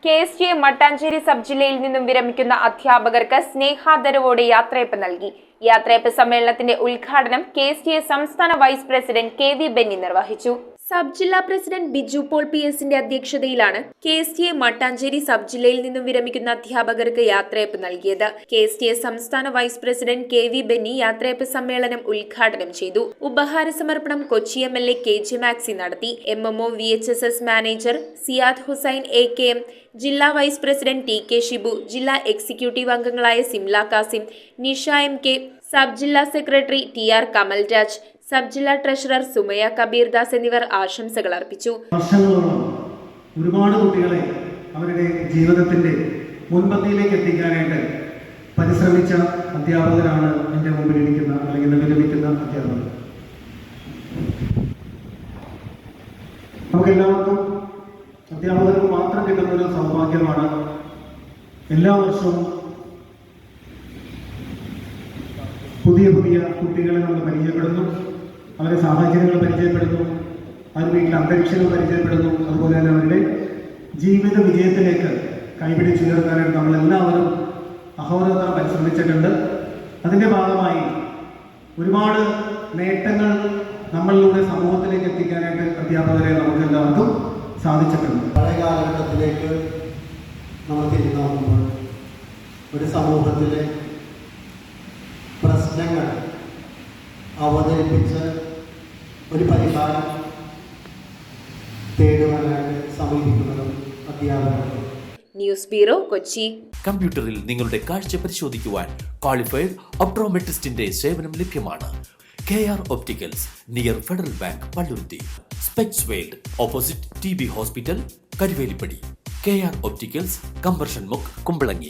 KSTA Mattancherry sub ജില്ലയിൽ നിന്നും വിരമിക്കുന്ന അധ്യാപകർക്ക് സ്നേഹാദരവോടെ യാത്രയയപ്പ് നൽകി. യാത്രയയപ്പ് സമ്മേളനത്തിന്റെ ഉദ്ഘാടനം KSTA സംസ്ഥാന വൈസ് പ്രസിഡന്റ് KV ബെന്നി നിർവഹിച്ചു. സബ് ജില്ലാ പ്രസിഡന്റ് ബിജു പോൾ PS-ന്റെ അധ്യക്ഷതയിലാണ് KSTA മട്ടാഞ്ചേരി സബ് ജില്ലയിൽ നിന്നും വിരമിക്കുന്ന അധ്യാപകർക്ക് യാത്രയയപ്പ് നൽകിയത്. KSTA സംസ്ഥാന വൈസ് പ്രസിഡന്റ് KV ബെന്നി യാത്രയയപ്പ് സമ്മേളനം ഉദ്ഘാടനം ചെയ്തു. ഉപഹാര സമർപ്പണം കൊച്ചി MLA KJ മാക്സി നടത്തി. MMO VHSS manager Siyad Hussain AKM, ജില്ലാ വൈസ് പ്രസിഡന്റ് TK ഷിബു, ജില്ലാ എക്സിക്യൂട്ടീവ് അംഗങ്ങളായ സിംല കാസിം, നിഷ MK, സബ് ജില്ലാ സെക്രട്ടറി TR കമൽരാജ്, സബ് ജില്ലാ ട്രഷറർ സുമയ കബീർദാസ് എന്നിവർ ആശംസകൾ അർപ്പിച്ചു. വർഷങ്ങളോളം ഒരുപാട് കുട്ടികളെ അവരുടെ ജീവിതത്തിന്റെ മുൻപന്തിയിലേക്ക് എത്തിക്കാനായിട്ട് പരിശ്രമിച്ച അധ്യാപകരാണ് എൻ്റെ മുമ്പിൽ ഇരിക്കുന്ന അല്ലെങ്കിൽ വിരമിക്കുന്ന അധ്യാപകർ. നമുക്കെല്ലാവർക്കും അധ്യാപകർക്ക് മാത്രം കിട്ടുന്ന ഒരു സൗഭാഗ്യമാണ് എല്ലാ വർഷവും പുതിയ പുതിയ കുട്ടികളെ നമ്മൾ പരിചയപ്പെടുന്നു, അവരുടെ സാഹചര്യങ്ങൾ പരിചയപ്പെടുന്നു, അവരുടെ വീട്ടിലെ അന്തരീക്ഷങ്ങൾ പരിചയപ്പെടുന്നു. അതുപോലെ തന്നെ അവരുടെ ജീവിത വിജയത്തിലേക്ക് കൈപിടിച്ചുയർത്താനായിട്ട് നമ്മളെല്ലാവരും അഹോരാത്രം പരിശ്രമിച്ചിട്ടുണ്ട്. അതിൻ്റെ ഭാഗമായി ഒരുപാട് നേട്ടങ്ങൾ നമ്മളിലൂടെ സമൂഹത്തിലേക്ക് എത്തിക്കാനായിട്ട് അധ്യാപകരെ നമുക്കെല്ലാവർക്കും സാധിച്ചിട്ടുണ്ട്. പഴയ കാലഘട്ടത്തിലേക്ക് നമ്മൾ തിരിഞ്ഞു നോക്കുമ്പോൾ ഒരു സമൂഹത്തിലെ പ്രശ്നങ്ങൾ അവതരിപ്പിച്ച് ഒരു പരിഹാരം തേടുവാനായിട്ട് സമീപിക്കുന്നതും അധ്യാപകരാണ്. News bureau, Kochi. കമ്പ്യൂട്ടറിൽ നിങ്ങളുടെ കാഴ്ച പരിശോധിക്കുവാൻ ക്വാളിഫൈഡ് ഒപ്ട്രോമെട്രിസ്റ്റിന്റെ സേവനം ലഭ്യമാണ്. KR Opticals, near federal bank, Palluruthy. Specs world, opposite TB hospital, Karuvelippady. KR Opticals, combustion മുക്ക്, കുമ്പളങ്ങി.